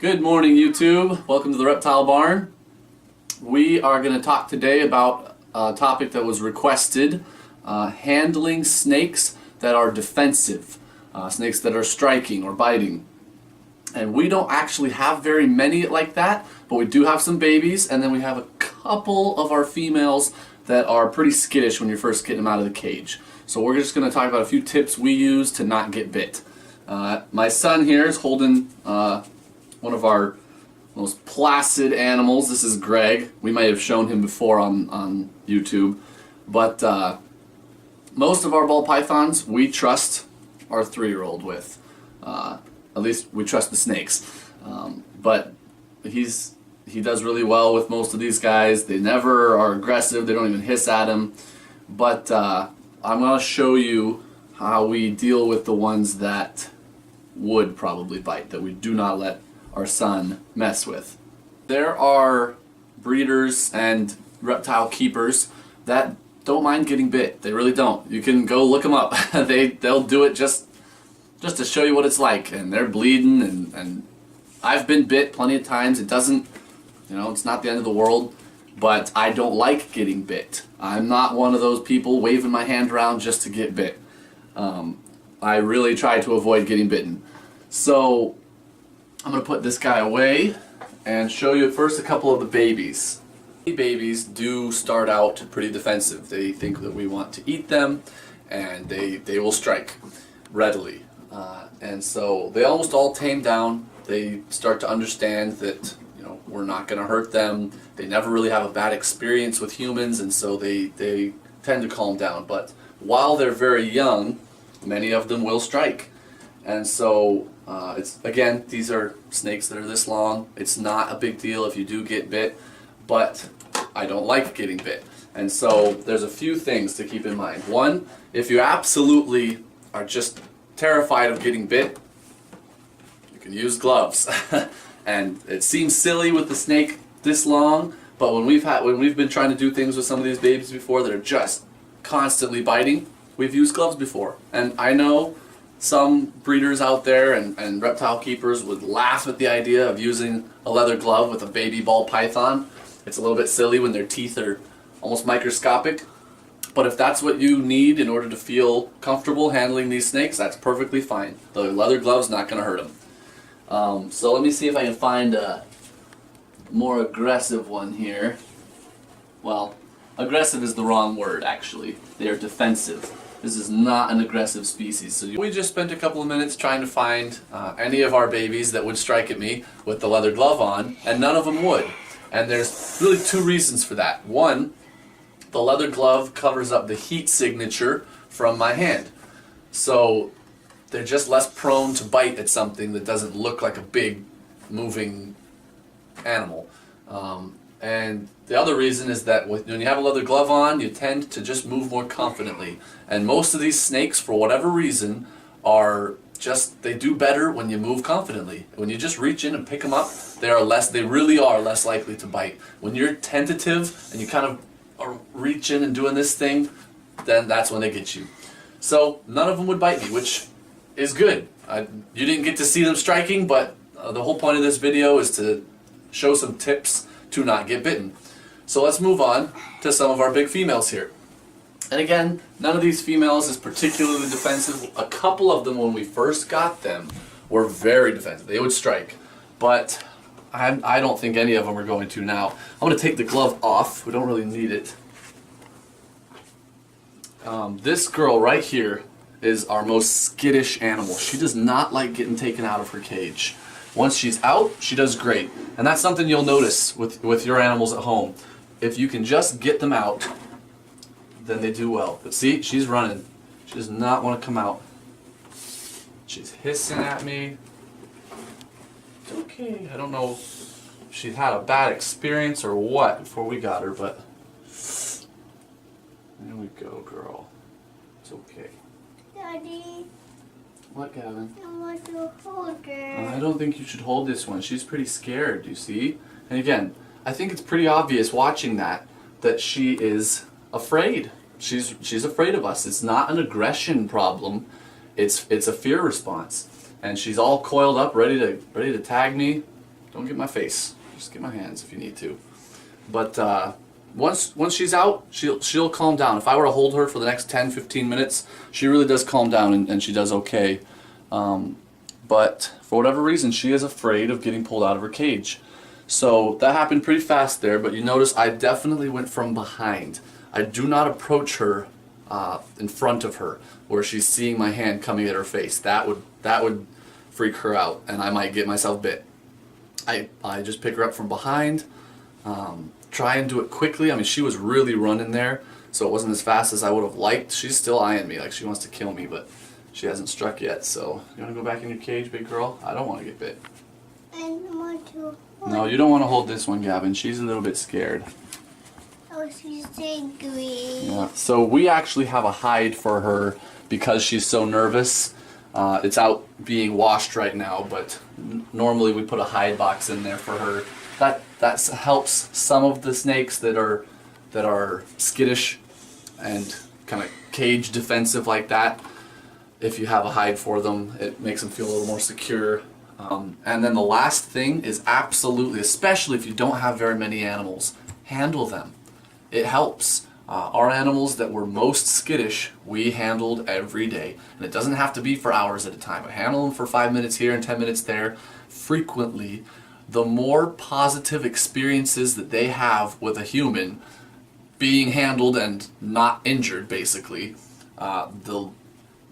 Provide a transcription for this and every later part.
Good morning, YouTube. Welcome to the Reptile Barn. We are going to talk today about a topic that was requested, handling snakes that are defensive, snakes that are striking or biting. And we don't actually have very many like that, but we do have some babies, and then we have a couple of our females that are pretty skittish when you're first getting them out of the cage. So we're just going to talk about a few tips we use to not get bit. My son here is holding one of our most placid animals. This is Greg. We might have shown him before on YouTube. But most of our ball pythons we trust our 3-year-old with. At least we trust the snakes. But he does really well with most of these guys. They never are aggressive. They don't even hiss at him. But I'm going to show you how we deal with the ones that would probably bite, that we do not let our son mess with. There are breeders and reptile keepers that don't mind getting bit. They really don't. You can go look them up. They'll do it just to show you what it's like, and they're bleeding, and I've been bit plenty of times. It doesn't, it's not the end of the world, but I don't like getting bit. I'm not one of those people waving my hand around just to get bit. I really try to avoid getting bitten. So I'm going to put this guy away and show you first a couple of the babies. Babies do start out pretty defensive. They think that we want to eat them, and they will strike readily. And so they almost all tame down. They start to understand that we're not going to hurt them. They never really have a bad experience with humans, and so they tend to calm down. But while they're very young, many of them will strike. And so again, these are snakes that are this long. It's not a big deal if you do get bit, but I don't like getting bit. And so there's a few things to keep in mind. One, if you absolutely are just terrified of getting bit, you can use gloves. And it seems silly with the snake this long, but when we've been trying to do things with some of these babies before that are just constantly biting, we've used gloves before. And I know some breeders out there and reptile keepers would laugh at the idea of using a leather glove with a baby ball python. It's a little bit silly when their teeth are almost microscopic. But if that's what you need in order to feel comfortable handling these snakes, that's perfectly fine. The leather glove's not going to hurt them. So let me see if I can find a more aggressive one here. Well, aggressive is the wrong word, actually. They are defensive. This is not an aggressive species. So we just spent a couple of minutes trying to find any of our babies that would strike at me with the leather glove on, and none of them would. And there's really two reasons for that. One, the leather glove covers up the heat signature from my hand. So they're just less prone to bite at something that doesn't look like a big moving animal. And the other reason is that when you have a leather glove on, you tend to just move more confidently. And most of these snakes, for whatever reason, they do better when you move confidently. When you just reach in and pick them up, they really are less likely to bite. When you're tentative and you kind of are reaching and doing this thing, then that's when they get you. So none of them would bite me, which is good. You didn't get to see them striking, but the whole point of this video is to show some tips to not get bitten. So let's move on to some of our big females here. And again, none of these females is particularly defensive. A couple of them, when we first got them, were very defensive. They would strike. But I don't think any of them are going to now. I'm going to take the glove off. We don't really need it. This girl right here is our most skittish animal. She does not like getting taken out of her cage. Once she's out, she does great. And that's something you'll notice with your animals at home. If you can just get them out, then they do well. But see, she's running. She does not want to come out. She's hissing at me. It's okay. I don't know if she's had a bad experience or what before we got her, but there we go, girl. It's okay. Daddy. What, Gavin? I want to hold her. I don't think you should hold this one. She's pretty scared, you see? And again, I think it's pretty obvious watching that she is afraid. She's afraid of us. It's not an aggression problem. It's a fear response. And she's all coiled up, ready to tag me. Don't get my face. Just get my hands if you need to. But once she's out, she'll calm down. If I were to hold her for the next 10-15 minutes, she really does calm down and she does okay. But for whatever reason, she is afraid of getting pulled out of her cage. So that happened pretty fast there, but you notice I definitely went from behind. I do not approach her in front of her where she's seeing my hand coming at her face. That would freak her out and I might get myself bit. I just pick her up from behind, try and do it quickly. I mean, she was really running there, so it wasn't as fast as I would have liked. She's still eyeing me like she wants to kill me, but she hasn't struck yet. So you want to go back in your cage, big girl? I don't want to get bit. I want to. No, you don't want to hold this one, Gavin. She's a little bit scared. Oh, she's angry. Yeah. So we actually have a hide for her because she's so nervous. It's out being washed right now, but normally we put a hide box in there for her. That helps some of the snakes that are skittish and kind of cage defensive like that. If you have a hide for them, it makes them feel a little more secure. And then the last thing is absolutely, especially if you don't have very many animals, handle them. It helps. Our animals that were most skittish, we handled every day. And it doesn't have to be for hours at a time. I handle them for 5 minutes here and 10 minutes there. Frequently, the more positive experiences that they have with a human being handled and not injured, basically, the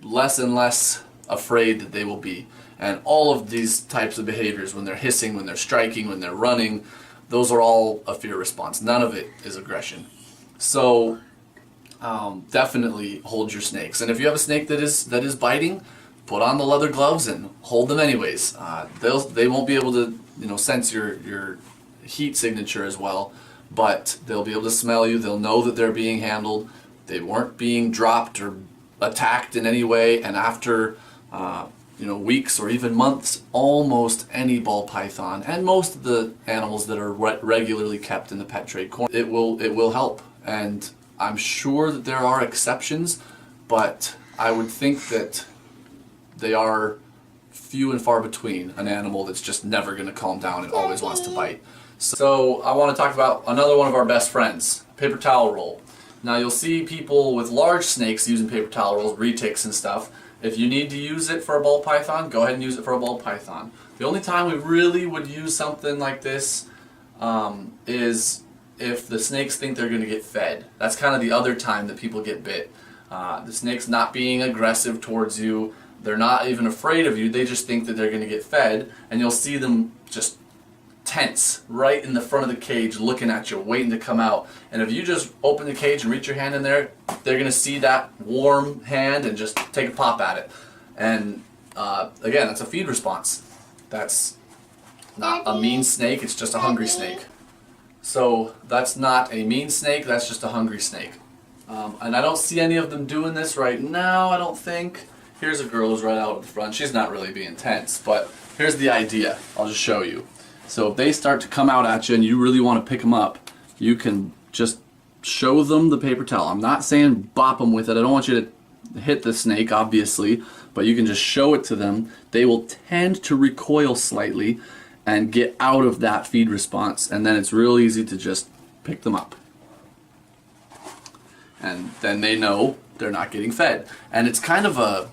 less and less afraid that they will be. And all of these types of behaviors, when they're hissing, when they're striking, when they're running, those are all a fear response. None of it is aggression. So definitely hold your snakes. And if you have a snake that is biting, put on the leather gloves and hold them anyways. They won't be able to sense your heat signature as well, but they'll be able to smell you. They'll know that they're being handled. They weren't being dropped or attacked in any way. And after weeks or even months, almost any ball python and most of the animals that are regularly kept in the pet trade corner, it will help. And I'm sure that there are exceptions, but I would think that they are few and far between, an animal that's just never going to calm down and always wants to bite. So I want to talk about another one of our best friends, paper towel roll. Now you'll see people with large snakes using paper towel rolls, retics and stuff. If you need to use it for a ball python, go ahead and use it for a ball python. The only time we really would use something like this is if the snakes think they're going to get fed. That's kind of the other time that people get bit. The snake's not being aggressive towards you. They're not even afraid of you. They just think that they're going to get fed. And you'll see them just tense right in the front of the cage looking at you, waiting to come out. And if you just open the cage and reach your hand in there, they're going to see that warm hand and just take a pop at it. And again, that's a feed response. That's not a mean snake, it's just a hungry snake. So that's not a mean snake, that's just a hungry snake. And I don't see any of them doing this right now, I don't think. Here's a girl who's right out in front. She's not really being tense, but here's the idea. I'll just show you. So if they start to come out at you and you really want to pick them up, you can just show them the paper towel. I'm not saying bop them with it. I don't want you to hit the snake, obviously, but you can just show it to them. They will tend to recoil slightly and get out of that feed response, and then it's real easy to just pick them up. And then they know they're not getting fed. And it's kind of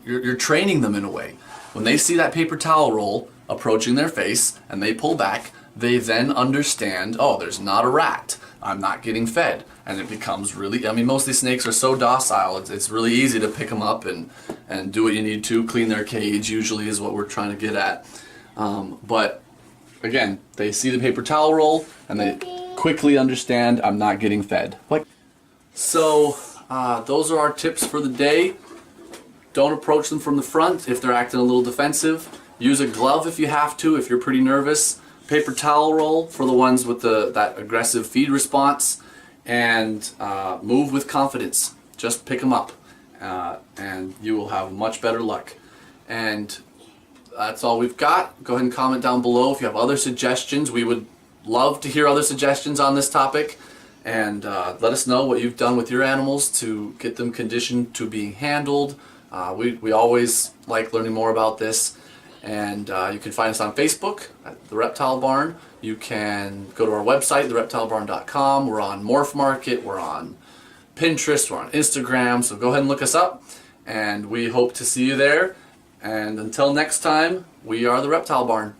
you're training them in a way. When they see that paper towel roll approaching their face and they pull back, they then understand, oh, there's not a rat. I'm not getting fed. And it becomes really, I mean, most of these snakes are so docile, it's really easy to pick them up and do what you need to. Clean their cage usually is what we're trying to get at. But again, they see the paper towel roll and they quickly understand, I'm not getting fed. So those are our tips for the day. Don't approach them from the front if they're acting a little defensive. Use a glove if you have to, if you're pretty nervous. Paper towel roll for the ones with that aggressive feed response. And move with confidence. Just pick them up. And you will have much better luck. And that's all we've got. Go ahead and comment down below if you have other suggestions. We would love to hear other suggestions on this topic. And let us know what you've done with your animals to get them conditioned to being handled. We always like learning more about this. And you can find us on Facebook at the Reptile Barn. You can go to our website, thereptilebarn.com. We're on Morph Market. We're on Pinterest. We're on Instagram. So go ahead and look us up. And we hope to see you there. And until next time, we are the Reptile Barn.